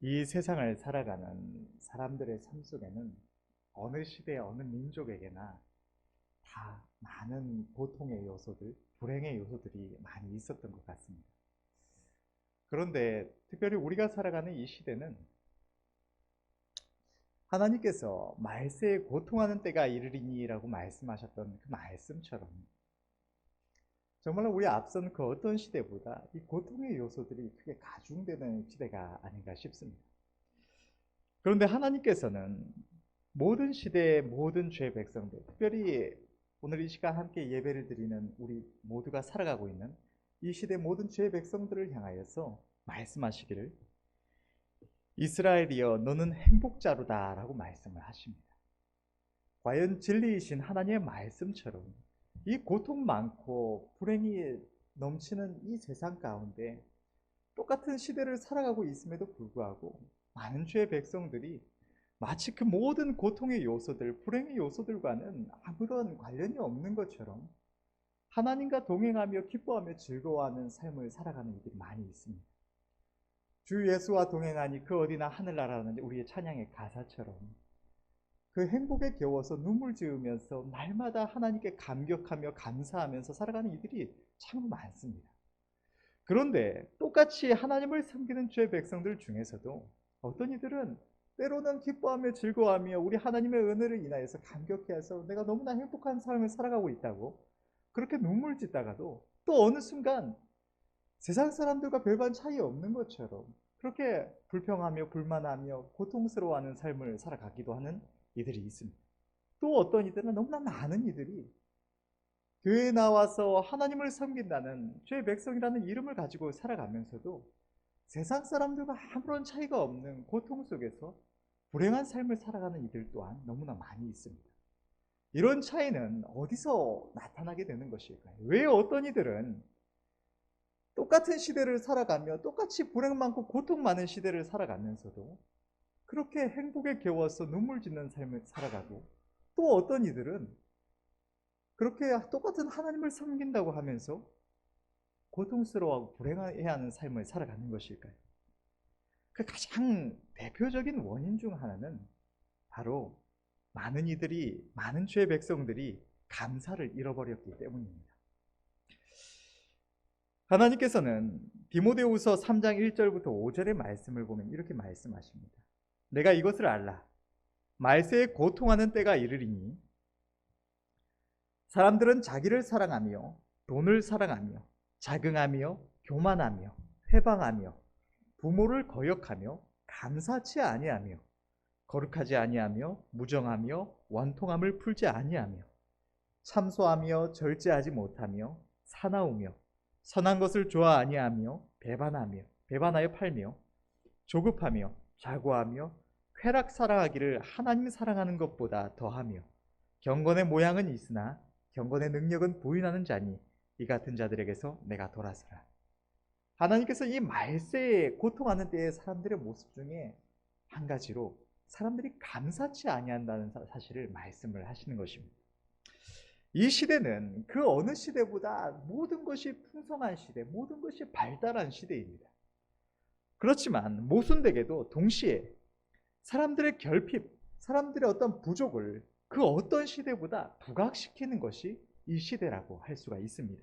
이 세상을 살아가는 사람들의 삶 속에는 어느 시대, 어느 민족에게나 다 많은 고통의 요소들, 불행의 요소들이 많이 있었던 것 같습니다. 그런데 특별히 우리가 살아가는 이 시대는 하나님께서 말세에 고통하는 때가 이르리니라고 말씀하셨던 그 말씀처럼 정말로 우리 앞선 그 어떤 시대보다 이 고통의 요소들이 크게 가중되는 시대가 아닌가 싶습니다. 그런데 하나님께서는 모든 시대의 모든 죄 백성들, 특별히 오늘 이 시간 함께 예배를 드리는 우리 모두가 살아가고 있는 이 시대 모든 죄 백성들을 향하여서 말씀하시기를 이스라엘이여 너는 행복자로다 라고 말씀을 하십니다. 과연 진리이신 하나님의 말씀처럼 이 고통 많고 불행이 넘치는 이 세상 가운데 똑같은 시대를 살아가고 있음에도 불구하고 많은 죄의 백성들이 마치 그 모든 고통의 요소들, 불행의 요소들과는 아무런 관련이 없는 것처럼 하나님과 동행하며 기뻐하며 즐거워하는 삶을 살아가는 이들이 많이 있습니다. 주 예수와 동행하니 그 어디나 하늘나라라는 우리의 찬양의 가사처럼 그 행복에 겨워서 눈물 지으면서 날마다 하나님께 감격하며 감사하면서 살아가는 이들이 참 많습니다. 그런데 똑같이 하나님을 섬기는 죄 백성들 중에서도 어떤 이들은 때로는 기뻐하며 즐거워하며 우리 하나님의 은혜를 인하여서 감격해서 내가 너무나 행복한 삶을 살아가고 있다고 그렇게 눈물 짓다가도 또 어느 순간 세상 사람들과 별반 차이 없는 것처럼 그렇게 불평하며 불만하며 고통스러워하는 삶을 살아가기도 하는 이들이 있습니다. 또 어떤 이들은 너무나 많은 이들이 교회에 나와서 하나님을 섬긴다는 죄의 백성이라는 이름을 가지고 살아가면서도 세상 사람들과 아무런 차이가 없는 고통 속에서 불행한 삶을 살아가는 이들 또한 너무나 많이 있습니다. 이런 차이는 어디서 나타나게 되는 것일까요? 왜 어떤 이들은 똑같은 시대를 살아가며 똑같이 불행 많고 고통 많은 시대를 살아가면서도 그렇게 행복에 겨워서 눈물 짓는 삶을 살아가고 또 어떤 이들은 그렇게 똑같은 하나님을 섬긴다고 하면서 고통스러워하고 불행해야 하는 삶을 살아가는 것일까요? 그 가장 대표적인 원인 중 하나는 바로 많은 이들이, 많은 죄의 백성들이 감사를 잃어버렸기 때문입니다. 하나님께서는 디모데후서 3장 1절부터 5절의 말씀을 보면 이렇게 말씀하십니다. 내가 이것을 알라. 말세에 고통하는 때가 이르리니 사람들은 자기를 사랑하며 돈을 사랑하며 자긍하며 교만하며 회방하며 부모를 거역하며 감사치 아니하며 거룩하지 아니하며 무정하며 원통함을 풀지 아니하며 참소하며 절제하지 못하며 사나우며 선한 것을 좋아 아니하며 배반하여 팔며 조급하며 좌고하며 쾌락 사랑하기를 하나님 사랑하는 것보다 더하며 경건의 모양은 있으나 경건의 능력은 부인하는 자니 이 같은 자들에게서 내가 돌아서라. 하나님께서 이 말세에 고통하는 때의 사람들의 모습 중에 한 가지로 사람들이 감사치 아니한다는 사실을 말씀을 하시는 것입니다. 이 시대는 그 어느 시대보다 모든 것이 풍성한 시대, 모든 것이 발달한 시대입니다. 그렇지만 모순되게도 동시에 사람들의 결핍, 사람들의 어떤 부족을 그 어떤 시대보다 부각시키는 것이 이 시대라고 할 수가 있습니다.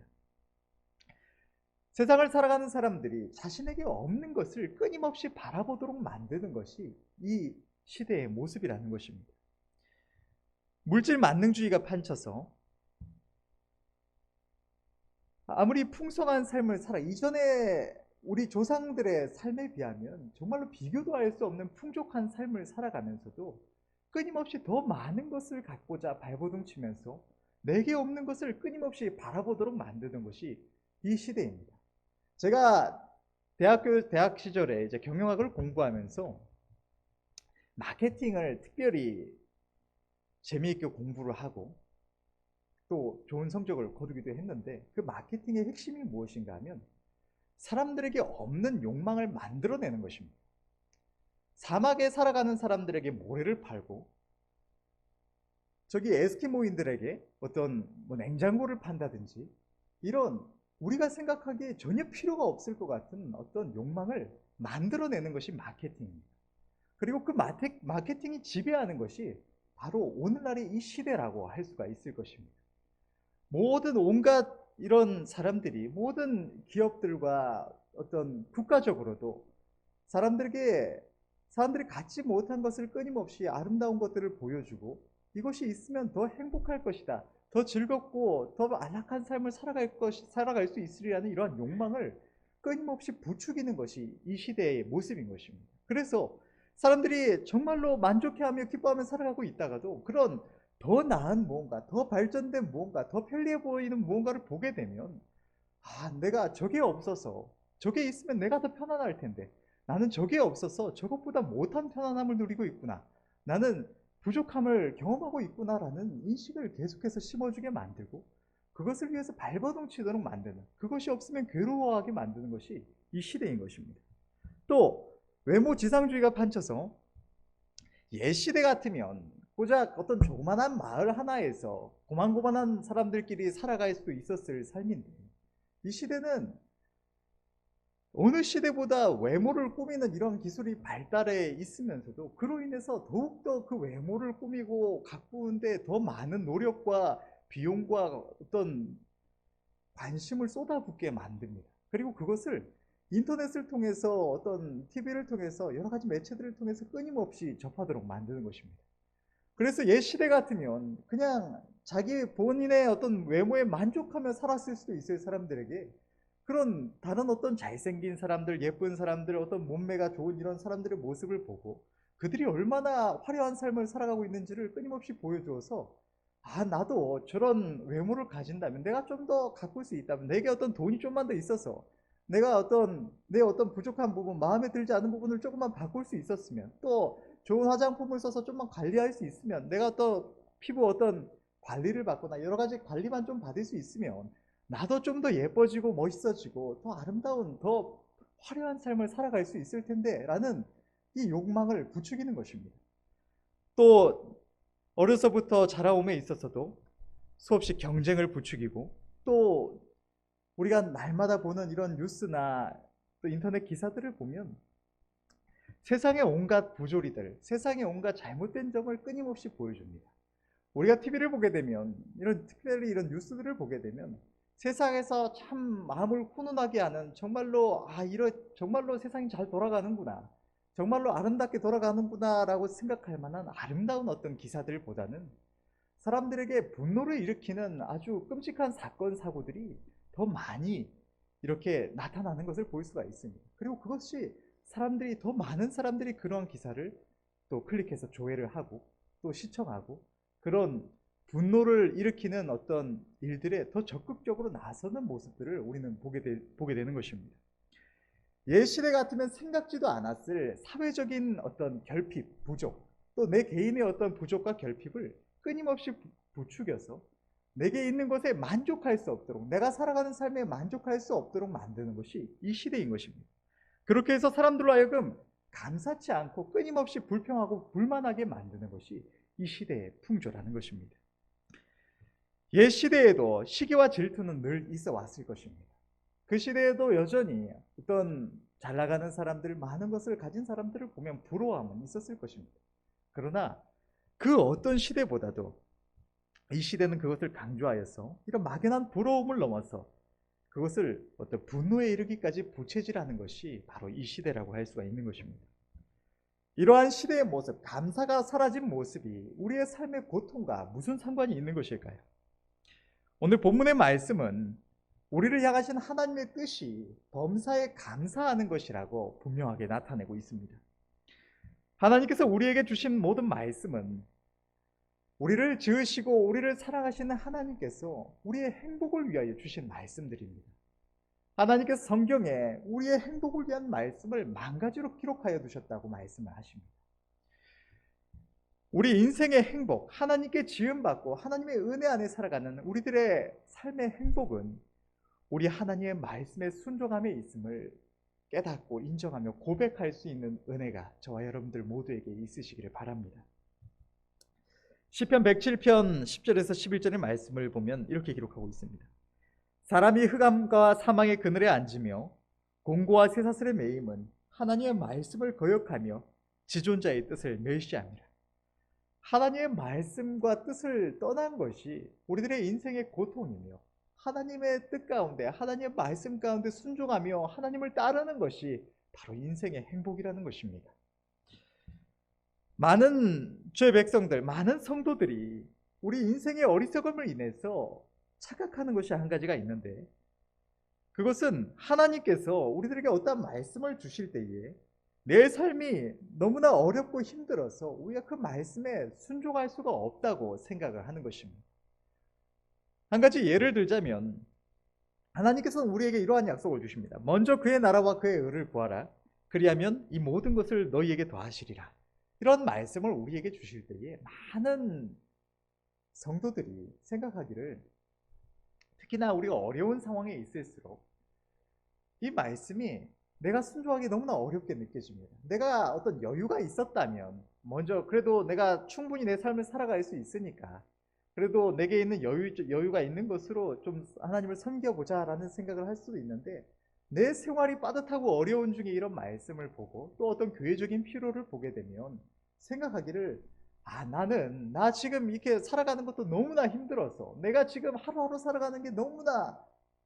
세상을 살아가는 사람들이 자신에게 없는 것을 끊임없이 바라보도록 만드는 것이 이 시대의 모습이라는 것입니다. 물질 만능주의가 판쳐서 아무리 풍성한 삶을 살아 이전에 우리 조상들의 삶에 비하면 정말로 비교도 할 수 없는 풍족한 삶을 살아가면서도 끊임없이 더 많은 것을 갖고자 발버둥 치면서 내게 없는 것을 끊임없이 바라보도록 만드는 것이 이 시대입니다. 제가 대학 시절에 이제 경영학을 공부하면서 마케팅을 특별히 재미있게 공부를 하고 또 좋은 성적을 거두기도 했는데 그 마케팅의 핵심이 무엇인가 하면 사람들에게 없는 욕망을 만들어내는 것입니다. 사막에 살아가는 사람들에게 모래를 팔고 저기 에스키모인들에게 어떤 냉장고를 판다든지 이런 우리가 생각하기에 전혀 필요가 없을 것 같은 어떤 욕망을 만들어내는 것이 마케팅입니다. 그리고 그 마케팅이 지배하는 것이 바로 오늘날의 이 시대라고 할 수가 있을 것입니다. 모든 온갖 이런 사람들이, 모든 기업들과 어떤 국가적으로도 사람들이 갖지 못한 것을 끊임없이 아름다운 것들을 보여주고, 이것이 있으면 더 행복할 것이다, 더 즐겁고 더 안락한 삶을 살아갈 수 있으리라는 이러한 욕망을 끊임없이 부추기는 것이 이 시대의 모습인 것입니다. 그래서 사람들이 정말로 만족해하며 기뻐하며 살아가고 있다가도 그런 더 나은 무언가, 더 발전된 무언가, 더 편리해 보이는 무언가를 보게 되면, 내가 저게 없어서, 저게 있으면 내가 더 편안할 텐데, 나는 저게 없어서 저것보다 못한 편안함을 누리고 있구나, 나는 부족함을 경험하고 있구나라는 인식을 계속해서 심어주게 만들고, 그것을 위해서 발버둥 치도록 만드는, 그것이 없으면 괴로워하게 만드는 것이 이 시대인 것입니다. 또 외모 지상주의가 판쳐서 옛 시대 같으면 고작 어떤 조그만한 마을 하나에서 고만고만한 사람들끼리 살아갈 수 있었을 삶인데, 이 시대는 어느 시대보다 외모를 꾸미는 이런 기술이 발달해 있으면서도 그로 인해서 더욱더 그 외모를 꾸미고 가꾸는데 더 많은 노력과 비용과 어떤 관심을 쏟아붓게 만듭니다. 그리고 그것을 인터넷을 통해서, 어떤 TV를 통해서, 여러 가지 매체들을 통해서 끊임없이 접하도록 만드는 것입니다. 그래서 옛 시대 같으면 그냥 자기 본인의 어떤 외모에 만족하며 살았을 수도 있어요. 사람들에게 그런 다른 어떤 잘생긴 사람들, 예쁜 사람들, 어떤 몸매가 좋은 이런 사람들의 모습을 보고 그들이 얼마나 화려한 삶을 살아가고 있는지를 끊임없이 보여주어서, 나도 저런 외모를 가진다면, 내가 좀 더 가꿀 수 있다면, 내게 어떤 돈이 좀만 더 있어서 내가 내 어떤 부족한 부분, 마음에 들지 않은 부분을 조금만 바꿀 수 있었으면, 또 좋은 화장품을 써서 좀만 관리할 수 있으면, 내가 또 피부 어떤 관리를 받거나 여러 가지 관리만 좀 받을 수 있으면 나도 좀 더 예뻐지고 멋있어지고 더 아름다운, 더 화려한 삶을 살아갈 수 있을 텐데 라는 이 욕망을 부추기는 것입니다. 또 어려서부터 자라옴에 있어서도 수없이 경쟁을 부추기고, 또 우리가 날마다 보는 이런 뉴스나 또 인터넷 기사들을 보면 세상의 온갖 부조리들, 세상의 온갖 잘못된 점을 끊임없이 보여줍니다. 우리가 TV를 보게 되면, 특별히 이런 뉴스들을 보게 되면 세상에서 참 마음을 훈훈하게 하는, 정말로 정말로 세상이 잘 돌아가는구나, 정말로 아름답게 돌아가는구나 라고 생각할 만한 아름다운 어떤 기사들보다는 사람들에게 분노를 일으키는 아주 끔찍한 사건, 사고들이 더 많이 이렇게 나타나는 것을 볼 수가 있습니다. 그리고 그것이 더 많은 사람들이 그런 기사를 또 클릭해서 조회를 하고 또 시청하고, 그런 분노를 일으키는 어떤 일들에 더 적극적으로 나서는 모습들을 우리는 보게 되는 것입니다. 옛 시대 같으면 생각지도 않았을 사회적인 어떤 결핍, 부족, 또 내 개인의 어떤 부족과 결핍을 끊임없이 부추겨서 내게 있는 것에 만족할 수 없도록, 내가 살아가는 삶에 만족할 수 없도록 만드는 것이 이 시대인 것입니다. 그렇게 해서 사람들로 하여금 감사치 않고 끊임없이 불평하고 불만하게 만드는 것이 이 시대의 풍조라는 것입니다. 옛 시대에도 시기와 질투는 늘 있어 왔을 것입니다. 그 시대에도 여전히 어떤 잘 나가는 사람들, 많은 것을 가진 사람들을 보면 부러워함은 있었을 것입니다. 그러나 그 어떤 시대보다도 이 시대는 그것을 강조하여서 이런 막연한 부러움을 넘어서 그것을 어떤 분노에 이르기까지 부채질하는 것이 바로 이 시대라고 할 수가 있는 것입니다. 이러한 시대의 모습, 감사가 사라진 모습이 우리의 삶의 고통과 무슨 상관이 있는 것일까요? 오늘 본문의 말씀은 우리를 향하신 하나님의 뜻이 범사에 감사하는 것이라고 분명하게 나타내고 있습니다. 하나님께서 우리에게 주신 모든 말씀은 우리를 지으시고 우리를 사랑하시는 하나님께서 우리의 행복을 위하여 주신 말씀들입니다. 하나님께서 성경에 우리의 행복을 위한 말씀을 만가지로 기록하여 두셨다고 말씀을 하십니다. 우리 인생의 행복, 하나님께 지음받고 하나님의 은혜 안에 살아가는 우리들의 삶의 행복은 우리 하나님의 말씀에 순종함에 있음을 깨닫고 인정하며 고백할 수 있는 은혜가 저와 여러분들 모두에게 있으시기를 바랍니다. 시편 107편 10절에서 11절의 말씀을 보면 이렇게 기록하고 있습니다. 사람이 흑암과 사망의 그늘에 앉으며 공고와 쇠사슬에 매임은 하나님의 말씀을 거역하며 지존자의 뜻을 멸시합니다. 하나님의 말씀과 뜻을 떠난 것이 우리들의 인생의 고통이며, 하나님의 뜻 가운데, 하나님의 말씀 가운데 순종하며 하나님을 따르는 것이 바로 인생의 행복이라는 것입니다. 많은 주의 백성들, 많은 성도들이 우리 인생의 어리석음을 인해서 착각하는 것이 한 가지가 있는데, 그것은 하나님께서 우리들에게 어떤 말씀을 주실 때에 내 삶이 너무나 어렵고 힘들어서 우리가 그 말씀에 순종할 수가 없다고 생각을 하는 것입니다. 한 가지 예를 들자면, 하나님께서는 우리에게 이러한 약속을 주십니다. 먼저 그의 나라와 그의 의를 구하라. 그리하면 이 모든 것을 너희에게 더하시리라. 이런 말씀을 우리에게 주실 때에 많은 성도들이 생각하기를, 특히나 우리가 어려운 상황에 있을수록 이 말씀이 내가 순종하기 너무나 어렵게 느껴집니다. 내가 어떤 여유가 있었다면, 먼저 그래도 내가 충분히 내 삶을 살아갈 수 있으니까 그래도 내게 있는 여유가 있는 것으로 좀 하나님을 섬겨보자 라는 생각을 할 수도 있는데, 내 생활이 빠듯하고 어려운 중에 이런 말씀을 보고 또 어떤 교회적인 필요를 보게 되면 생각하기를, 나 지금 이렇게 살아가는 것도 너무나 힘들어서, 내가 지금 하루하루 살아가는 게 너무나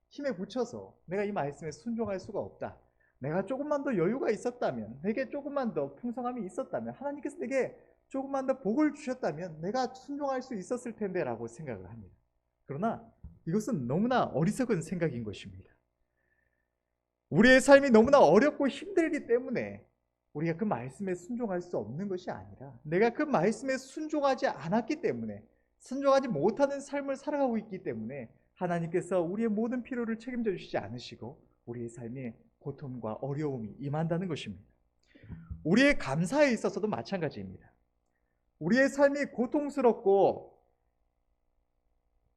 힘에 부쳐서 내가 이 말씀에 순종할 수가 없다. 내가 조금만 더 여유가 있었다면, 내게 조금만 더 풍성함이 있었다면, 하나님께서 내게 조금만 더 복을 주셨다면 내가 순종할 수 있었을 텐데 라고 생각을 합니다. 그러나 이것은 너무나 어리석은 생각인 것입니다. 우리의 삶이 너무나 어렵고 힘들기 때문에 우리가 그 말씀에 순종할 수 없는 것이 아니라, 내가 그 말씀에 순종하지 않았기 때문에, 순종하지 못하는 삶을 살아가고 있기 때문에 하나님께서 우리의 모든 필요를 책임져 주시지 않으시고 우리의 삶에 고통과 어려움이 임한다는 것입니다. 우리의 감사에 있어서도 마찬가지입니다. 우리의 삶이 고통스럽고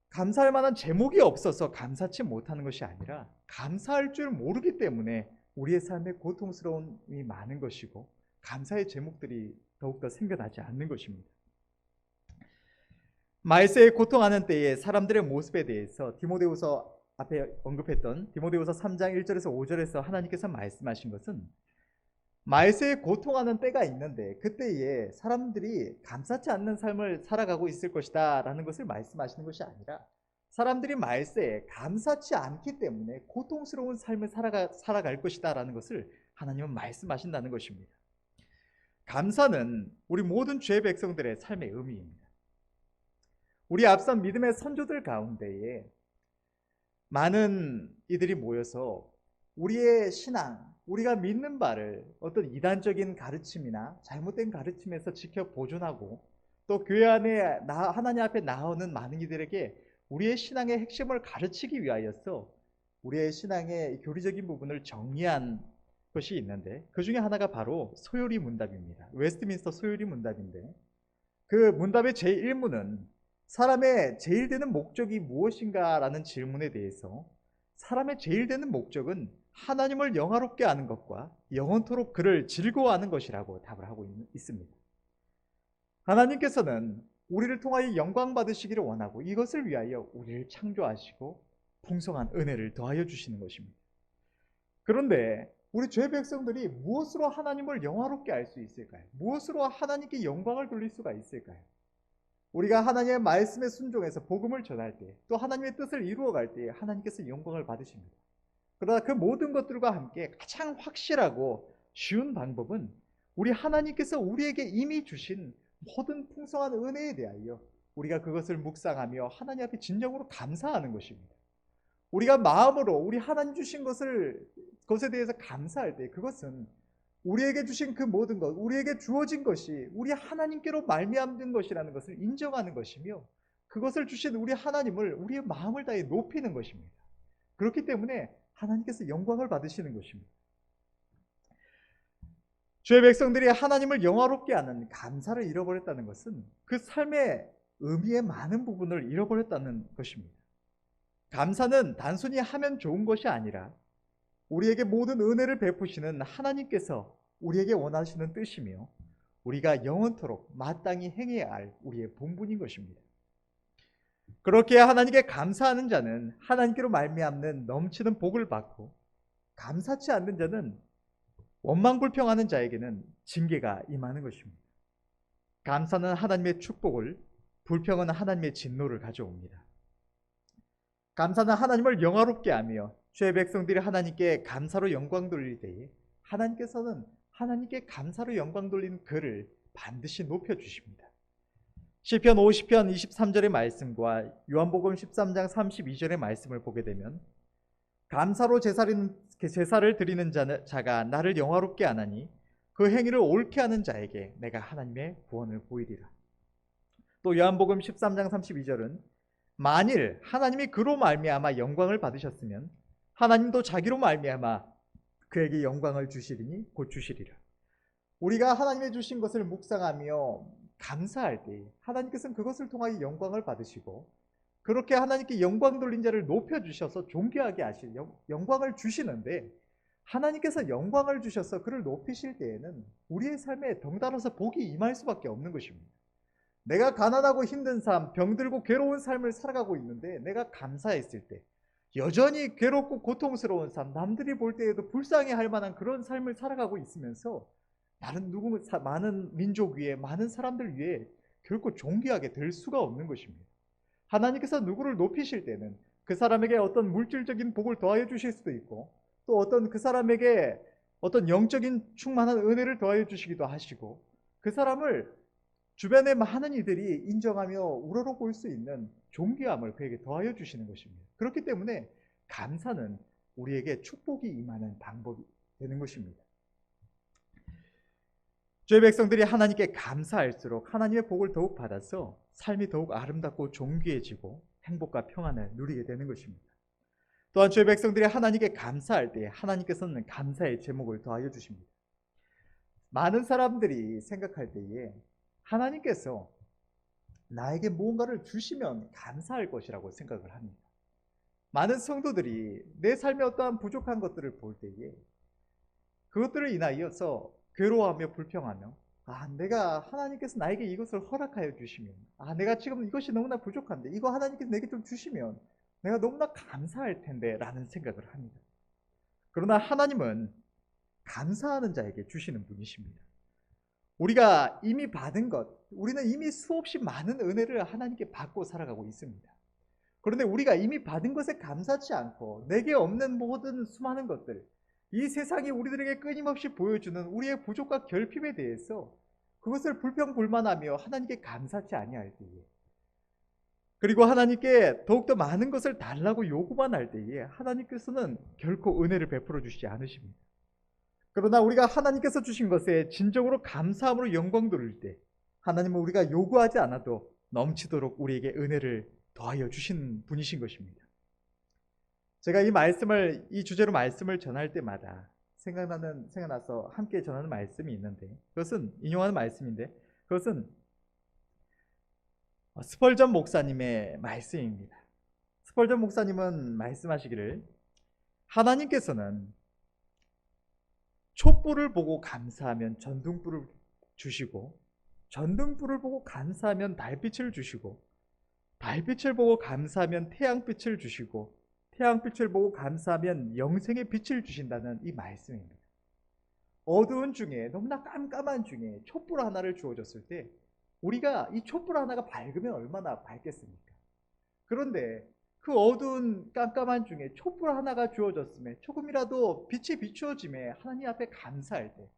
감사할 만한 제목이 없어서 감사치 못하는 것이 아니라, 감사할 줄 모르기 때문에 우리의 삶에 고통스러움이 많은 것이고 감사의 제목들이 더욱더 생겨나지 않는 것입니다. 말세에 고통하는 때에 사람들의 모습에 대해서 디모데후서 앞에 언급했던 디모데후서 3장 1절에서 5절에서 하나님께서 말씀하신 것은, 말세에 고통하는 때가 있는데 그때에 사람들이 감사치 않는 삶을 살아가고 있을 것이다 라는 것을 말씀하시는 것이 아니라, 사람들이 말세에 감사치 않기 때문에 고통스러운 삶을 살아갈 것이다 라는 것을 하나님은 말씀하신다는 것입니다. 감사는 우리 모든 죄 백성들의 삶의 의미입니다. 우리 앞선 믿음의 선조들 가운데에 많은 이들이 모여서 우리의 신앙, 우리가 믿는 바를 어떤 이단적인 가르침이나 잘못된 가르침에서 지켜 보존하고, 또 교회 안에 하나님 앞에 나오는 많은 이들에게 우리의 신앙의 핵심을 가르치기 위하여서 우리의 신앙의 교리적인 부분을 정리한 것이 있는데, 그 중에 하나가 바로 소요리 문답입니다. 웨스트민스터 소요리 문답인데, 그 문답의 제1문은 사람의 제일 되는 목적이 무엇인가 라는 질문에 대해서, 사람의 제일 되는 목적은 하나님을 영화롭게 하는 것과 영원토록 그를 즐거워하는 것이라고 답을 하고 있습니다. 하나님께서는 우리를 통하여 영광 받으시기를 원하고, 이것을 위하여 우리를 창조하시고 풍성한 은혜를 더하여 주시는 것입니다. 그런데 우리 죄 백성들이 무엇으로 하나님을 영화롭게 할 수 있을까요? 무엇으로 하나님께 영광을 돌릴 수가 있을까요? 우리가 하나님의 말씀에 순종해서 복음을 전할 때, 또 하나님의 뜻을 이루어갈 때 하나님께서 영광을 받으십니다. 그러나 그 모든 것들과 함께 가장 확실하고 쉬운 방법은, 우리 하나님께서 우리에게 이미 주신 모든 풍성한 은혜에 대하여 우리가 그것을 묵상하며 하나님 앞에 진정으로 감사하는 것입니다. 우리가 마음으로 우리 하나님 주신 것에 대해서 감사할 때, 그것은 우리에게 주신 그 모든 것, 우리에게 주어진 것이 우리 하나님께로 말미암는 것이라는 것을 인정하는 것이며, 그것을 주신 우리 하나님을 우리의 마음을 다해 높이는 것입니다. 그렇기 때문에 하나님께서 영광을 받으시는 것입니다. 주의 백성들이 하나님을 영화롭게 하는 감사를 잃어버렸다는 것은 그 삶의 의미의 많은 부분을 잃어버렸다는 것입니다. 감사는 단순히 하면 좋은 것이 아니라 우리에게 모든 은혜를 베푸시는 하나님께서 우리에게 원하시는 뜻이며, 우리가 영원토록 마땅히 행해야 할 우리의 본분인 것입니다. 그렇게 하나님께 감사하는 자는 하나님께로 말미암는 넘치는 복을 받고, 감사치 않는 자는 원망불평하는 자에게는 징계가 임하는 것입니다. 감사는 하나님의 축복을, 불평은 하나님의 진노를 가져옵니다. 감사는 하나님을 영화롭게 하며 주의 백성들이 하나님께 감사로 영광 돌릴 때에 하나님께서는 하나님께 감사로 영광 돌리는 그를 반드시 높여주십니다. 시편 50편 23절의 말씀과 요한복음 13장 32절의 말씀을 보게 되면, 감사로 제사를 드리는 자가 나를 영화롭게 하나니 그 행위를 옳게 하는 자에게 내가 하나님의 구원을 보이리라. 또 요한복음 13장 32절은 만일 하나님이 그로 말미암아 영광을 받으셨으면 하나님도 자기로 말미암아 그에게 영광을 주시리니 곧 주시리라. 우리가 하나님의 주신 것을 묵상하며 감사할 때 하나님께서는 그것을 통하여 영광을 받으시고, 그렇게 하나님께 영광 돌린 자를 높여주셔서 존귀하게 하실 영광을 주시는데, 하나님께서 영광을 주셔서 그를 높이실 때에는 우리의 삶에 덩달아서 복이 임할 수밖에 없는 것입니다. 내가 가난하고 힘든 삶, 병들고 괴로운 삶을 살아가고 있는데 내가 감사했을 때, 여전히 괴롭고 고통스러운 삶, 남들이 볼 때에도 불쌍해할 만한 그런 삶을 살아가고 있으면서 나는 많은 민족 위에, 많은 사람들 위에 결코 존귀하게 될 수가 없는 것입니다. 하나님께서 누구를 높이실 때는 그 사람에게 어떤 물질적인 복을 더하여 주실 수도 있고, 또 어떤 그 사람에게 어떤 영적인 충만한 은혜를 더하여 주시기도 하시고, 그 사람을 주변의 많은 이들이 인정하며 우러러 볼 수 있는 존귀함을 그에게 더하여 주시는 것입니다. 그렇기 때문에 감사는 우리에게 축복이 임하는 방법이 되는 것입니다. 주의 백성들이 하나님께 감사할수록 하나님의 복을 더욱 받아서 삶이 더욱 아름답고 존귀해지고 행복과 평안을 누리게 되는 것입니다. 또한 주의 백성들이 하나님께 감사할 때 하나님께서는 감사의 제목을 더하여 주십니다. 많은 사람들이 생각할 때에 하나님께서 나에게 무언가를 주시면 감사할 것이라고 생각을 합니다. 많은 성도들이 내 삶에 어떠한 부족한 것들을 볼 때에 그것들을 인하여서 괴로워하며 불평하며, 내가 하나님께서 나에게 이것을 허락하여 주시면, 내가 지금 이것이 너무나 부족한데 이거 하나님께서 내게 좀 주시면 내가 너무나 감사할 텐데 라는 생각을 합니다. 그러나 하나님은 감사하는 자에게 주시는 분이십니다. 우리가 이미 받은 것, 우리는 이미 수없이 많은 은혜를 하나님께 받고 살아가고 있습니다. 그런데 우리가 이미 받은 것에 감사치 않고 내게 없는 모든 수많은 것들, 이 세상이 우리들에게 끊임없이 보여주는 우리의 부족과 결핍에 대해서 그것을 불평불만하며 하나님께 감사치 아니할 때에, 그리고 하나님께 더욱더 많은 것을 달라고 요구만 할 때에 하나님께서는 결코 은혜를 베풀어 주시지 않으십니다. 그러나 우리가 하나님께서 주신 것에 진정으로 감사함으로 영광 돌릴 때 하나님은 우리가 요구하지 않아도 넘치도록 우리에게 은혜를 더하여 주신 분이신 것입니다. 제가 이 주제로 말씀을 전할 때마다 생각나서 함께 전하는 말씀이 있는데, 그것은 인용하는 말씀인데, 그것은 스펄전 목사님의 말씀입니다. 스펄전 목사님은 말씀하시기를, 하나님께서는 촛불을 보고 감사하면 전등불을 주시고, 전등불을 보고 감사하면 달빛을 주시고, 달빛을 보고 감사하면 태양빛을 주시고, 태양빛을 보고 감사하면 영생의 빛을 주신다는 이 말씀입니다. 어두운 중에, 너무나 깜깜한 중에 촛불 하나를 주어졌을 때 우리가 이 촛불 하나가 밝으면 얼마나 밝겠습니까? 그런데 그 어두운 깜깜한 중에 촛불 하나가 주어졌음에 조금이라도 빛이 비추어짐에 하나님 앞에 감사할 때,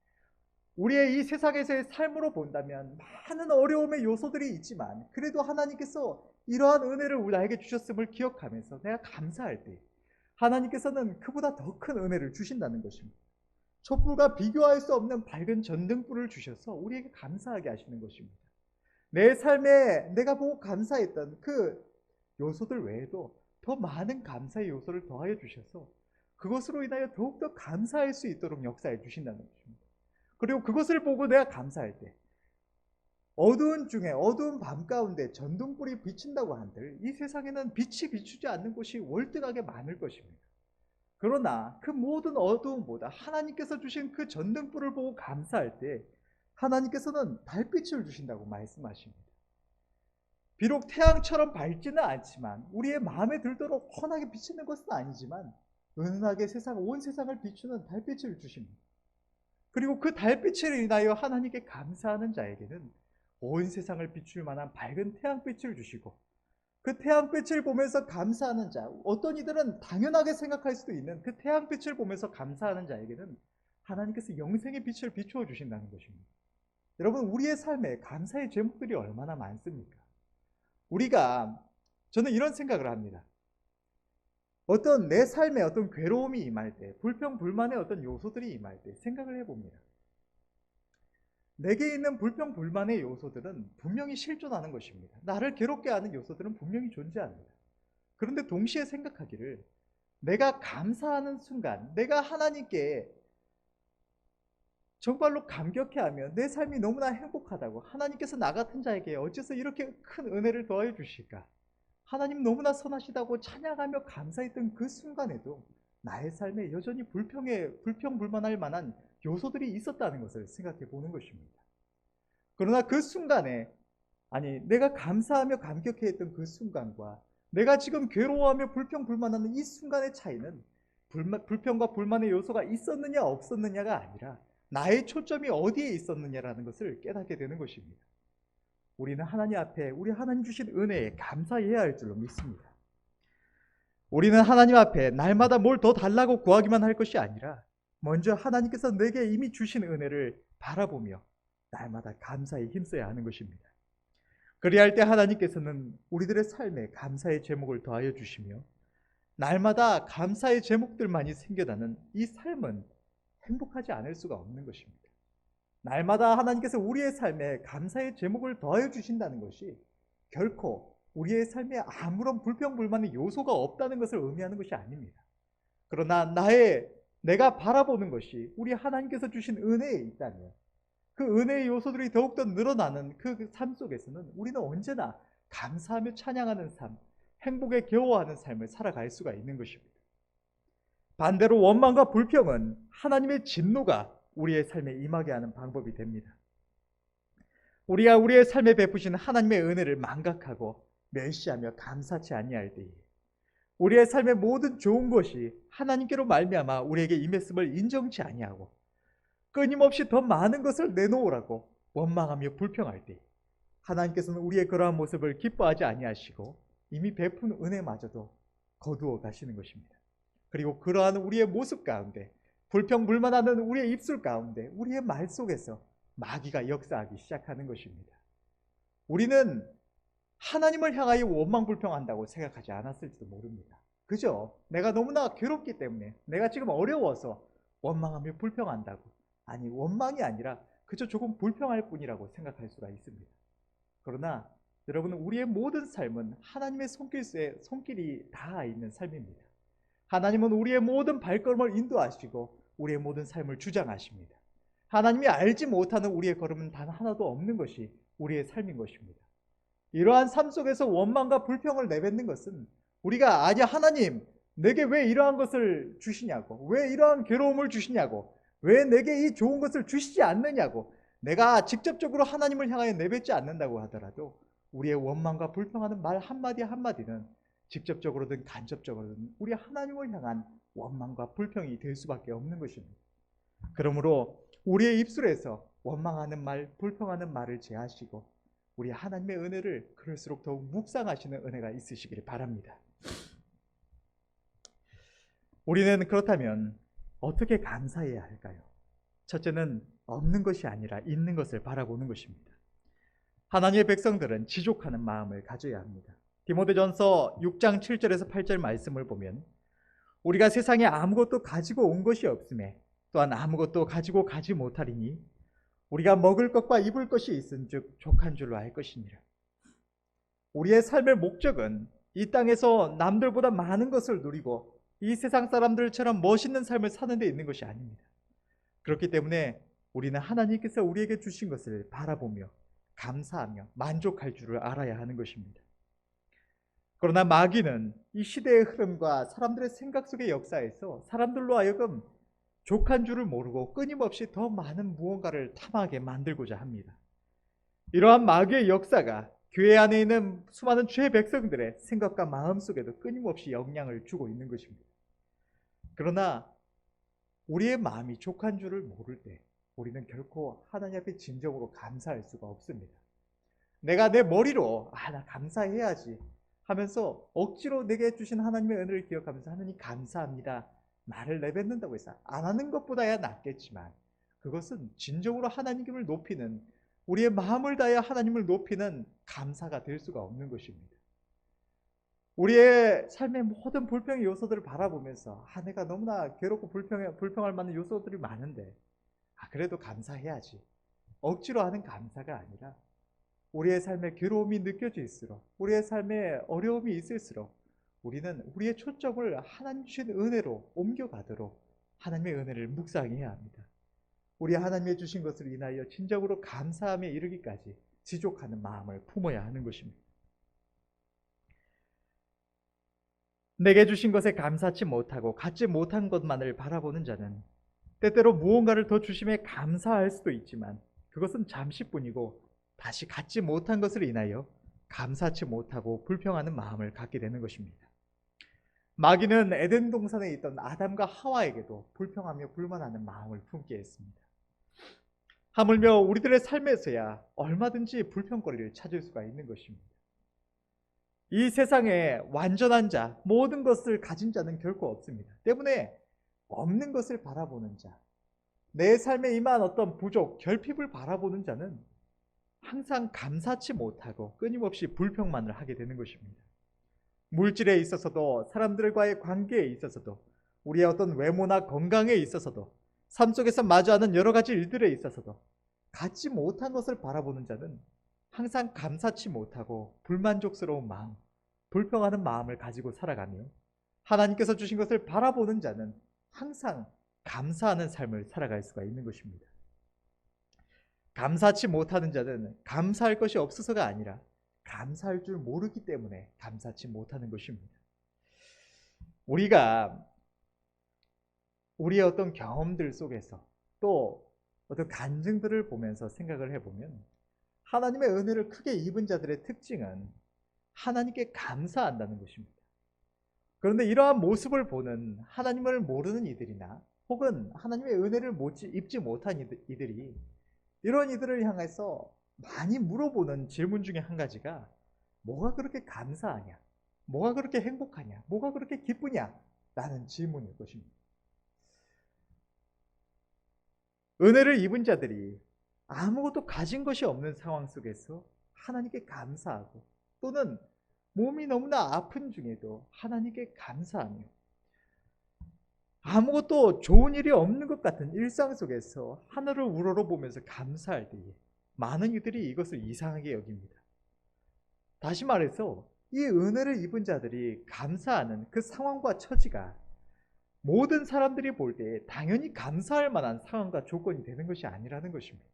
우리의 이 세상에서의 삶으로 본다면 많은 어려움의 요소들이 있지만 그래도 하나님께서 이러한 은혜를 나에게 주셨음을 기억하면서 내가 감사할 때 하나님께서는 그보다 더 큰 은혜를 주신다는 것입니다. 촛불과 비교할 수 없는 밝은 전등불을 주셔서 우리에게 감사하게 하시는 것입니다. 내 삶에 내가 보고 감사했던 그 요소들 외에도 더 많은 감사의 요소를 더하여 주셔서 그것으로 인하여 더욱더 감사할 수 있도록 역사해 주신다는 것입니다. 그리고 그것을 보고 내가 감사할 때 어두운 밤 가운데 전등불이 비친다고 한들 이 세상에는 빛이 비추지 않는 곳이 월등하게 많을 것입니다. 그러나 그 모든 어두움보다 하나님께서 주신 그 전등불을 보고 감사할 때 하나님께서는 달빛을 주신다고 말씀하십니다. 비록 태양처럼 밝지는 않지만 우리의 마음에 들도록 환하게 비치는 것은 아니지만 은은하게 온 세상을 비추는 달빛을 주십니다. 그리고 그 달빛을 인하여 하나님께 감사하는 자에게는 온 세상을 비출 만한 밝은 태양빛을 주시고, 그 태양빛을 보면서 감사하는 자, 어떤 이들은 당연하게 생각할 수도 있는 그 태양빛을 보면서 감사하는 자에게는 하나님께서 영생의 빛을 비추어 주신다는 것입니다. 여러분, 우리의 삶에 감사의 제목들이 얼마나 많습니까? 저는 이런 생각을 합니다. 어떤 내 삶에 어떤 괴로움이 임할 때, 불평불만의 어떤 요소들이 임할 때 생각을 해봅니다. 내게 있는 불평불만의 요소들은 분명히 실존하는 것입니다. 나를 괴롭게 하는 요소들은 분명히 존재합니다. 그런데 동시에 생각하기를, 내가 감사하는 순간, 내가 하나님께 정말로 감격해하며 내 삶이 너무나 행복하다고, 하나님께서 나 같은 자에게 어째서 이렇게 큰 은혜를 더하여 주실까, 하나님 너무나 선하시다고 찬양하며 감사했던 그 순간에도 나의 삶에 여전히 불평불만할 만한 요소들이 있었다는 것을 생각해 보는 것입니다. 그러나 그 순간에, 내가 감사하며 감격해했던 그 순간과 내가 지금 괴로워하며 불평불만하는 이 순간의 차이는 불평과 불만의 요소가 있었느냐 없었느냐가 아니라 나의 초점이 어디에 있었느냐라는 것을 깨닫게 되는 것입니다. 우리는 하나님 앞에 우리 하나님 주신 은혜에 감사해야 할 줄로 믿습니다. 우리는 하나님 앞에 날마다 뭘 더 달라고 구하기만 할 것이 아니라 먼저 하나님께서 내게 이미 주신 은혜를 바라보며 날마다 감사에 힘써야 하는 것입니다. 그리할 때 하나님께서는 우리들의 삶에 감사의 제목을 더하여 주시며 날마다 감사의 제목들만이 생겨나는 이 삶은 행복하지 않을 수가 없는 것입니다. 날마다 하나님께서 우리의 삶에 감사의 제목을 더하여 주신다는 것이 결코 우리의 삶에 아무런 불평불만의 요소가 없다는 것을 의미하는 것이 아닙니다. 그러나 내가 바라보는 것이 우리 하나님께서 주신 은혜에 있다면 그 은혜의 요소들이 더욱더 늘어나는 그 삶 속에서는 우리는 언제나 감사하며 찬양하는 삶, 행복에 겨워하는 삶을 살아갈 수가 있는 것입니다. 반대로 원망과 불평은 하나님의 진노가 우리의 삶에 임하게 하는 방법이 됩니다. 우리가 우리의 삶에 베푸신 하나님의 은혜를 망각하고 멸시하며 감사치 아니할 때에 우리의 삶의 모든 좋은 것이 하나님께로 말미암아 우리에게 임했음을 인정치 아니하고 끊임없이 더 많은 것을 내놓으라고 원망하며 불평할 때 하나님께서는 우리의 그러한 모습을 기뻐하지 아니하시고 이미 베푼 은혜마저도 거두어 가시는 것입니다. 그리고 그러한 우리의 모습 가운데, 불평불만하는 우리의 입술 가운데, 우리의 말 속에서 마귀가 역사하기 시작하는 것입니다. 우리는 하나님을 향하여 원망불평한다고 생각하지 않았을지도 모릅니다. 그죠? 내가 너무나 괴롭기 때문에, 내가 지금 어려워서 원망하며 불평한다고, 원망이 아니라 그저 조금 불평할 뿐이라고 생각할 수가 있습니다. 그러나 여러분, 우리의 모든 삶은 하나님의 손길이 닿아 있는 삶입니다. 하나님은 우리의 모든 발걸음을 인도하시고 우리의 모든 삶을 주장하십니다. 하나님이 알지 못하는 우리의 걸음은 단 하나도 없는 것이 우리의 삶인 것입니다. 이러한 삶 속에서 원망과 불평을 내뱉는 것은 우리가 하나님 내게 왜 이러한 것을 주시냐고, 왜 이러한 괴로움을 주시냐고, 왜 내게 이 좋은 것을 주시지 않느냐고, 내가 직접적으로 하나님을 향하여 내뱉지 않는다고 하더라도 우리의 원망과 불평하는 말 한마디 한마디는 직접적으로든 간접적으로든 우리 하나님을 향한 원망과 불평이 될 수밖에 없는 것입니다. 그러므로 우리의 입술에서 원망하는 말, 불평하는 말을 제하시고 우리 하나님의 은혜를 그럴수록 더욱 묵상하시는 은혜가 있으시기를 바랍니다. 우리는 그렇다면 어떻게 감사해야 할까요? 첫째는 없는 것이 아니라 있는 것을 바라보는 것입니다. 하나님의 백성들은 지족하는 마음을 가져야 합니다. 디모데전서 6장 7절에서 8절 말씀을 보면 우리가 세상에 아무것도 가지고 온 것이 없음에 또한 아무것도 가지고 가지 못하리니 우리가 먹을 것과 입을 것이 있은즉 족한 줄로 알 것이니라. 우리의 삶의 목적은 이 땅에서 남들보다 많은 것을 누리고 이 세상 사람들처럼 멋있는 삶을 사는 데 있는 것이 아닙니다. 그렇기 때문에 우리는 하나님께서 우리에게 주신 것을 바라보며 감사하며 만족할 줄을 알아야 하는 것입니다. 그러나 마귀는 이 시대의 흐름과 사람들의 생각 속의 역사에서 사람들로 하여금 족한 줄을 모르고 끊임없이 더 많은 무언가를 탐하게 만들고자 합니다. 이러한 마귀의 역사가 교회 안에 있는 수많은 주의 백성들의 생각과 마음 속에도 끊임없이 영향을 주고 있는 것입니다. 그러나 우리의 마음이 족한 줄을 모를 때 우리는 결코 하나님 앞에 진정으로 감사할 수가 없습니다. 내가 내 머리로 나 감사해야지 하면서 억지로 내게 주신 하나님의 은혜를 기억하면서 하나님 감사합니다 말을 내뱉는다고 해서 안 하는 것보다야 낫겠지만, 그것은 진정으로 하나님을 높이는, 우리의 마음을 다해 하나님을 높이는 감사가 될 수가 없는 것입니다. 우리의 삶의 모든 불평의 요소들을 바라보면서 내가 너무나 괴롭고 불평할 만한 요소들이 많은데 그래도 감사해야지, 억지로 하는 감사가 아니라 우리의 삶에 괴로움이 느껴질수록, 우리의 삶에 어려움이 있을수록 우리는 우리의 초점을 하나님 주신 은혜로 옮겨가도록 하나님의 은혜를 묵상해야 합니다. 우리 하나님의 주신 것을 인하여 진정으로 감사함에 이르기까지 지족하는 마음을 품어야 하는 것입니다. 내게 주신 것에 감사치 못하고 갖지 못한 것만을 바라보는 자는 때때로 무언가를 더 주심에 감사할 수도 있지만 그것은 잠시뿐이고 다시 갖지 못한 것을 인하여 감사치 못하고 불평하는 마음을 갖게 되는 것입니다. 마귀는 에덴 동산에 있던 아담과 하와에게도 불평하며 불만하는 마음을 품게 했습니다. 하물며 우리들의 삶에서야 얼마든지 불평거리를 찾을 수가 있는 것입니다. 이 세상에 완전한 자, 모든 것을 가진 자는 결코 없습니다. 때문에 없는 것을 바라보는 자, 내 삶에 임한 어떤 부족, 결핍을 바라보는 자는 항상 감사치 못하고 끊임없이 불평만을 하게 되는 것입니다. 물질에 있어서도, 사람들과의 관계에 있어서도, 우리의 어떤 외모나 건강에 있어서도, 삶 속에서 마주하는 여러 가지 일들에 있어서도 갖지 못한 것을 바라보는 자는 항상 감사치 못하고 불만족스러운 마음, 불평하는 마음을 가지고 살아가며, 하나님께서 주신 것을 바라보는 자는 항상 감사하는 삶을 살아갈 수가 있는 것입니다. 감사치 못하는 자는 감사할 것이 없어서가 아니라 감사할 줄 모르기 때문에 감사치 못하는 것입니다. 우리가 우리의 어떤 경험들 속에서 또 어떤 간증들을 보면서 생각을 해보면 하나님의 은혜를 크게 입은 자들의 특징은 하나님께 감사한다는 것입니다. 그런데 이러한 모습을 보는 하나님을 모르는 이들이나 혹은 하나님의 은혜를 입지 못한 이들이 이런 이들을 향해서 많이 물어보는 질문 중에 한 가지가 뭐가 그렇게 감사하냐? 뭐가 그렇게 행복하냐? 뭐가 그렇게 기쁘냐? 라는 질문일 것입니다. 은혜를 입은 자들이 아무것도 가진 것이 없는 상황 속에서 하나님께 감사하고, 또는 몸이 너무나 아픈 중에도 하나님께 감사하며, 아무것도 좋은 일이 없는 것 같은 일상 속에서 하늘을 우러러보면서 감사할 때에 많은 이들이 이것을 이상하게 여깁니다. 다시 말해서 이 은혜를 입은 자들이 감사하는 그 상황과 처지가 모든 사람들이 볼 때 당연히 감사할 만한 상황과 조건이 되는 것이 아니라는 것입니다.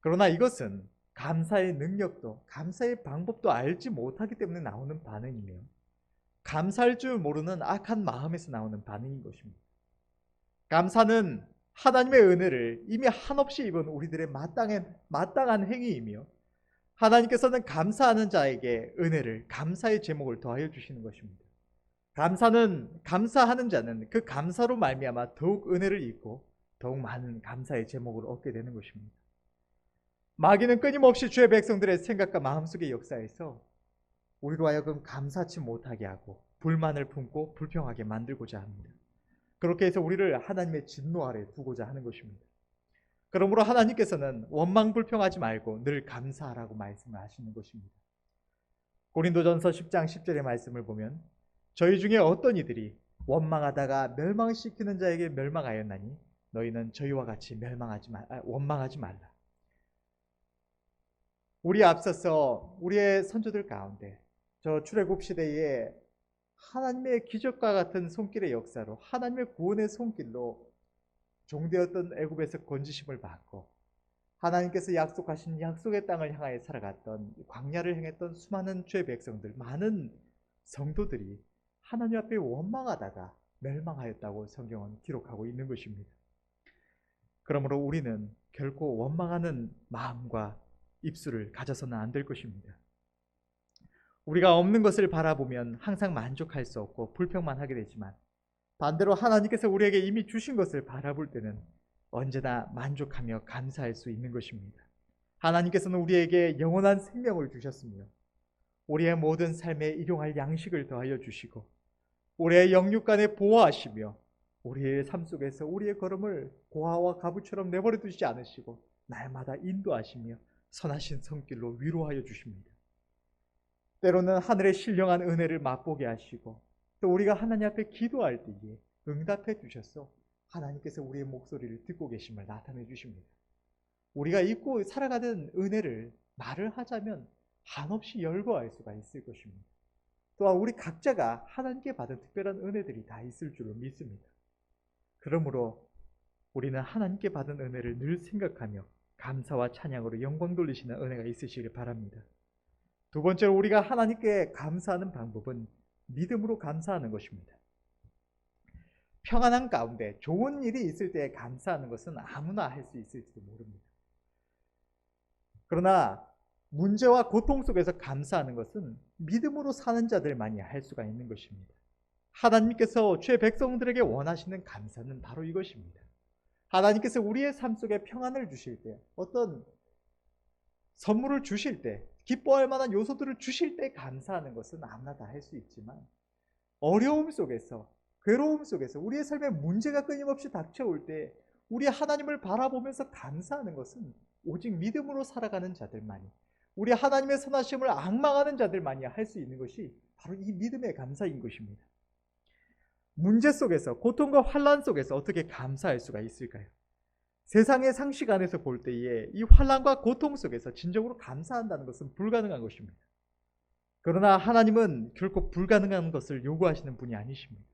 그러나 이것은 감사의 능력도, 감사의 방법도 알지 못하기 때문에 나오는 반응이며, 감사할 줄 모르는 악한 마음에서 나오는 반응인 것입니다. 감사는 하나님의 은혜를 이미 한없이 입은 우리들의 마땅한 행위이며, 하나님께서는 감사하는 자에게 은혜를, 감사의 제목을 더하여 주시는 것입니다. 감사하는 자는 그 감사로 말미암아 더욱 은혜를 입고 더욱 많은 감사의 제목을 얻게 되는 것입니다. 마귀는 끊임없이 주의 백성들의 생각과 마음속의 역사에서 우리로 하여금 감사치 못하게 하고 불만을 품고 불평하게 만들고자 합니다. 그렇게 해서 우리를 하나님의 진노 아래 두고자 하는 것입니다. 그러므로 하나님께서는 원망 불평하지 말고 늘 감사하라고 말씀을 하시는 것입니다. 고린도전서 10장 10절의 말씀을 보면 저희 중에 어떤 이들이 원망하다가 멸망시키는 자에게 멸망하였나니 너희는 저희와 같이 원망하지 말라. 우리 앞서서 우리의 선조들 가운데 저 출애굽 시대에 하나님의 기적과 같은 손길의 역사로, 하나님의 구원의 손길로 종되었던 애굽에서 건지심을 받고 하나님께서 약속하신 약속의 땅을 향하여 살아갔던, 광야를 행했던 수많은 주의 백성들, 많은 성도들이 하나님 앞에 원망하다가 멸망하였다고 성경은 기록하고 있는 것입니다. 그러므로 우리는 결코 원망하는 마음과 입술을 가져서는 안 될 것입니다. 우리가 없는 것을 바라보면 항상 만족할 수 없고 불평만 하게 되지만, 반대로 하나님께서 우리에게 이미 주신 것을 바라볼 때는 언제나 만족하며 감사할 수 있는 것입니다. 하나님께서는 우리에게 영원한 생명을 주셨으며 우리의 모든 삶에 일용할 양식을 더하여 주시고 우리의 영육간에 보호하시며 우리의 삶 속에서 우리의 걸음을 고아와 가부처럼 내버려 두시지 않으시고 날마다 인도하시며 선하신 성길로 위로하여 주십니다. 때로는 하늘의 신령한 은혜를 맛보게 하시고 또 우리가 하나님 앞에 기도할 때에 응답해 주셔서 하나님께서 우리의 목소리를 듣고 계심을 나타내 주십니다. 우리가 잊고 살아가는 은혜를 말을 하자면 한없이 열거할 수가 있을 것입니다. 또한 우리 각자가 하나님께 받은 특별한 은혜들이 다 있을 줄로 믿습니다. 그러므로 우리는 하나님께 받은 은혜를 늘 생각하며 감사와 찬양으로 영광 돌리시는 은혜가 있으시길 바랍니다. 두 번째로 우리가 하나님께 감사하는 방법은 믿음으로 감사하는 것입니다. 평안한 가운데 좋은 일이 있을 때 감사하는 것은 아무나 할 수 있을지도 모릅니다. 그러나 문제와 고통 속에서 감사하는 것은 믿음으로 사는 자들만이 할 수가 있는 것입니다. 하나님께서 죄 백성들에게 원하시는 감사는 바로 이것입니다. 하나님께서 우리의 삶 속에 평안을 주실 때, 어떤 선물을 주실 때, 기뻐할 만한 요소들을 주실 때 감사하는 것은 아무나 다 할 수 있지만, 어려움 속에서, 괴로움 속에서 우리의 삶에 문제가 끊임없이 닥쳐올 때 우리 하나님을 바라보면서 감사하는 것은 오직 믿음으로 살아가는 자들만이, 우리 하나님의 선하심을 앙망하는 자들만이 할 수 있는 것이 바로 이 믿음의 감사인 것입니다. 문제 속에서, 고통과 환난 속에서 어떻게 감사할 수가 있을까요? 세상의 상식 안에서 볼 때에 이 환난과 고통 속에서 진정으로 감사한다는 것은 불가능한 것입니다. 그러나 하나님은 결코 불가능한 것을 요구하시는 분이 아니십니다.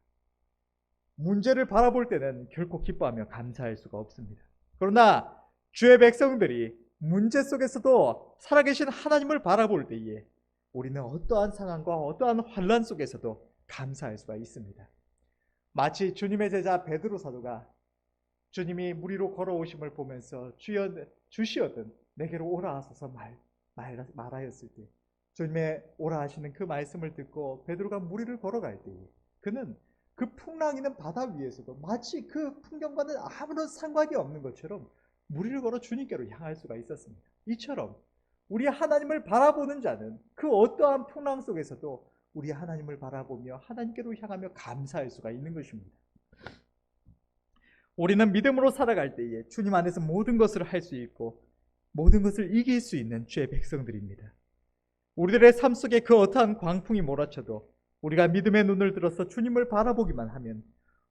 문제를 바라볼 때는 결코 기뻐하며 감사할 수가 없습니다. 그러나 주의 백성들이 문제 속에서도 살아계신 하나님을 바라볼 때에 우리는 어떠한 상황과 어떠한 환난 속에서도 감사할 수가 있습니다. 마치 주님의 제자 베드로 사도가 주님이 물 위로 걸어오심을 보면서 주시어든 내게로 오라 하소서 말하였을 때, 주님의 오라 하시는 그 말씀을 듣고 베드로가 물 위를 걸어갈 때에 그는 그 풍랑이는 바다 위에서도 마치 그 풍경과는 아무런 상관이 없는 것처럼 물 위를 걸어 주님께로 향할 수가 있었습니다. 이처럼 우리 하나님을 바라보는 자는 그 어떠한 풍랑 속에서도 우리 하나님을 바라보며 하나님께로 향하며 감사할 수가 있는 것입니다. 우리는 믿음으로 살아갈 때에 주님 안에서 모든 것을 할 수 있고 모든 것을 이길 수 있는 주의 백성들입니다. 우리들의 삶 속에 그 어떠한 광풍이 몰아쳐도 우리가 믿음의 눈을 들어서 주님을 바라보기만 하면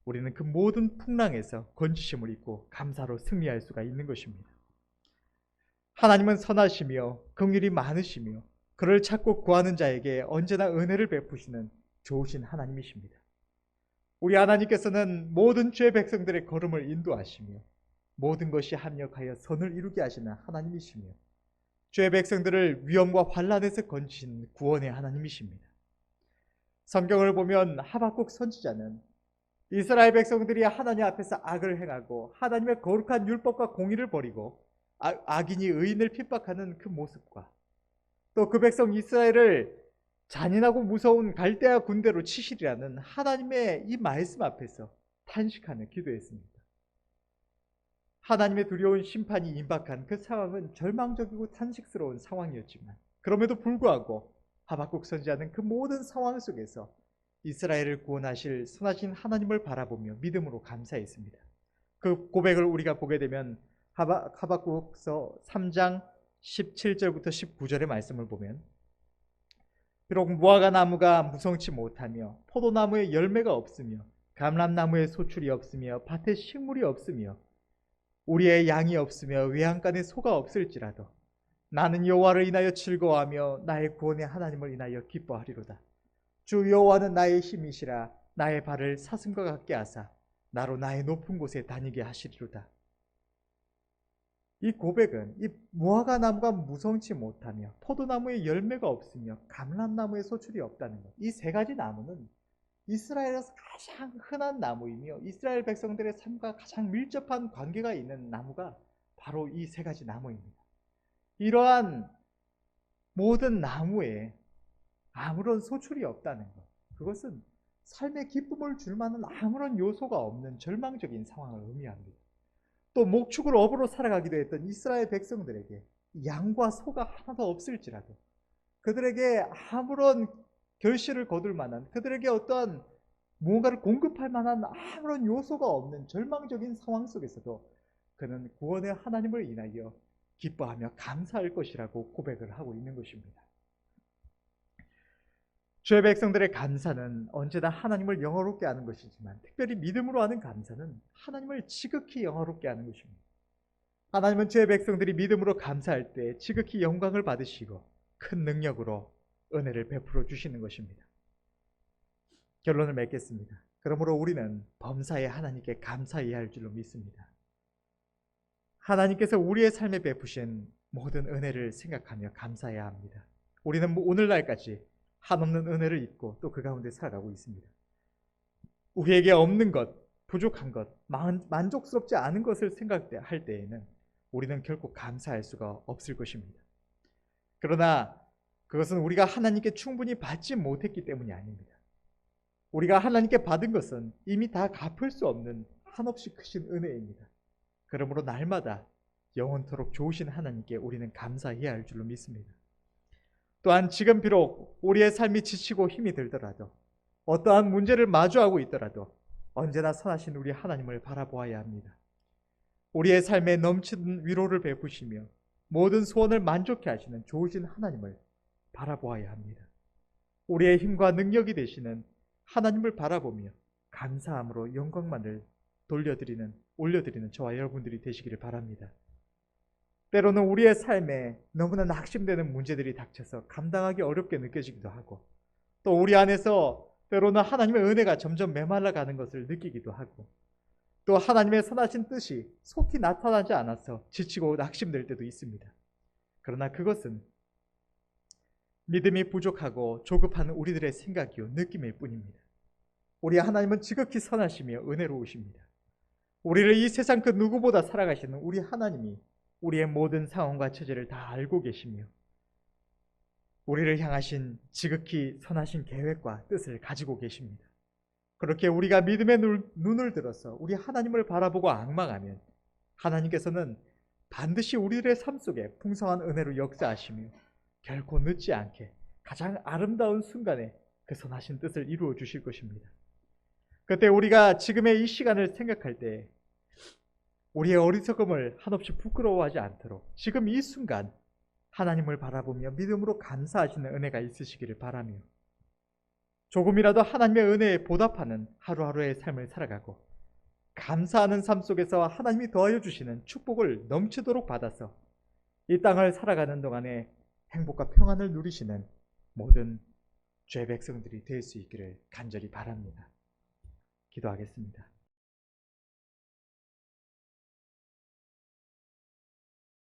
우리는 그 모든 풍랑에서 건지심을 입고 감사로 승리할 수가 있는 것입니다. 하나님은 선하시며 긍휼이 많으시며 그를 찾고 구하는 자에게 언제나 은혜를 베푸시는 좋으신 하나님이십니다. 우리 하나님께서는 모든 죄 백성들의 걸음을 인도하시며 모든 것이 합력하여 선을 이루게 하시는 하나님이시며 죄 백성들을 위험과 환난에서 건지신 구원의 하나님이십니다. 성경을 보면 하박국 선지자는 이스라엘 백성들이 하나님 앞에서 악을 행하고 하나님의 거룩한 율법과 공의를 버리고 악인이 의인을 핍박하는 그 모습과 또 그 백성 이스라엘을 잔인하고 무서운 갈대아 군대로 치시리라는 하나님의 이 말씀 앞에서 탄식하며 기도했습니다. 하나님의 두려운 심판이 임박한 그 상황은 절망적이고 탄식스러운 상황이었지만 그럼에도 불구하고 하박국 선지자는 그 모든 상황 속에서 이스라엘을 구원하실 선하신 하나님을 바라보며 믿음으로 감사했습니다. 그 고백을 우리가 보게 되면 하박국서 3장 17절부터 19절의 말씀을 보면 비록 무화과 나무가 무성치 못하며 포도나무에 열매가 없으며 감람나무에 소출이 없으며 밭에 식물이 없으며 우리의 양이 없으며 외양간에 소가 없을지라도 나는 여호와를 인하여 즐거워하며 나의 구원의 하나님을 인하여 기뻐하리로다. 주 여호와는 나의 힘이시라. 나의 발을 사슴과 같게 하사 나로 나의 높은 곳에 다니게 하시리로다. 이 고백은 이 무화과 나무가 무성치 못하며 포도나무에 열매가 없으며 감람나무에 소출이 없다는 것, 이 세 가지 나무는 이스라엘에서 가장 흔한 나무이며 이스라엘 백성들의 삶과 가장 밀접한 관계가 있는 나무가 바로 이 세 가지 나무입니다. 이러한 모든 나무에 아무런 소출이 없다는 것, 그것은 삶의 기쁨을 줄 만한 아무런 요소가 없는 절망적인 상황을 의미합니다. 또 목축을 업으로 살아가기도 했던 이스라엘 백성들에게 양과 소가 하나도 없을지라도 그들에게 아무런 결실을 거둘 만한, 그들에게 어떠한 무언가를 공급할 만한 아무런 요소가 없는 절망적인 상황 속에서도 그는 구원의 하나님을 인하여 기뻐하며 감사할 것이라고 고백을 하고 있는 것입니다. 주의 백성들의 감사는 언제나 하나님을 영화롭게 하는 것이지만, 특별히 믿음으로 하는 감사는 하나님을 지극히 영화롭게 하는 것입니다. 하나님은 주의 백성들이 믿음으로 감사할 때 지극히 영광을 받으시고 큰 능력으로 은혜를 베풀어 주시는 것입니다. 결론을 맺겠습니다. 그러므로 우리는 범사에 하나님께 감사해야 할 줄로 믿습니다. 하나님께서 우리의 삶에 베푸신 모든 은혜를 생각하며 감사해야 합니다. 우리는 오늘날까지 한없는 은혜를 입고 또 그 가운데 살아가고 있습니다. 우리에게 없는 것, 부족한 것, 만족스럽지 않은 것을 생각할 때에는 우리는 결코 감사할 수가 없을 것입니다. 그러나 그것은 우리가 하나님께 충분히 받지 못했기 때문이 아닙니다. 우리가 하나님께 받은 것은 이미 다 갚을 수 없는 한없이 크신 은혜입니다. 그러므로 날마다 영원토록 좋으신 하나님께 우리는 감사해야 할 줄로 믿습니다. 또한 지금 비록 우리의 삶이 지치고 힘이 들더라도, 어떠한 문제를 마주하고 있더라도 언제나 선하신 우리 하나님을 바라보아야 합니다. 우리의 삶에 넘치는 위로를 베푸시며 모든 소원을 만족케 하시는 좋으신 하나님을 바라보아야 합니다. 우리의 힘과 능력이 되시는 하나님을 바라보며 감사함으로 영광만을 올려드리는 저와 여러분들이 되시기를 바랍니다. 때로는 우리의 삶에 너무나 낙심되는 문제들이 닥쳐서 감당하기 어렵게 느껴지기도 하고, 또 우리 안에서 때로는 하나님의 은혜가 점점 메말라가는 것을 느끼기도 하고, 또 하나님의 선하신 뜻이 속히 나타나지 않아서 지치고 낙심될 때도 있습니다. 그러나 그것은 믿음이 부족하고 조급한 우리들의 생각이요 느낌일 뿐입니다. 우리 하나님은 지극히 선하시며 은혜로우십니다. 우리를 이 세상 그 누구보다 살아가시는 우리 하나님이 우리의 모든 상황과 처지를 다 알고 계시며 우리를 향하신 지극히 선하신 계획과 뜻을 가지고 계십니다. 그렇게 우리가 믿음의 눈을 들어서 우리 하나님을 바라보고 앙망하면 하나님께서는 반드시 우리들의 삶 속에 풍성한 은혜로 역사하시며 결코 늦지 않게 가장 아름다운 순간에 그 선하신 뜻을 이루어 주실 것입니다. 그때 우리가 지금의 이 시간을 생각할 때 우리의 어리석음을 한없이 부끄러워하지 않도록 지금 이 순간 하나님을 바라보며 믿음으로 감사하시는 은혜가 있으시기를 바라며, 조금이라도 하나님의 은혜에 보답하는 하루하루의 삶을 살아가고 감사하는 삶 속에서 하나님이 더하여 주시는 축복을 넘치도록 받아서 이 땅을 살아가는 동안에 행복과 평안을 누리시는 모든 주의 백성들이 될 수 있기를 간절히 바랍니다. 기도하겠습니다.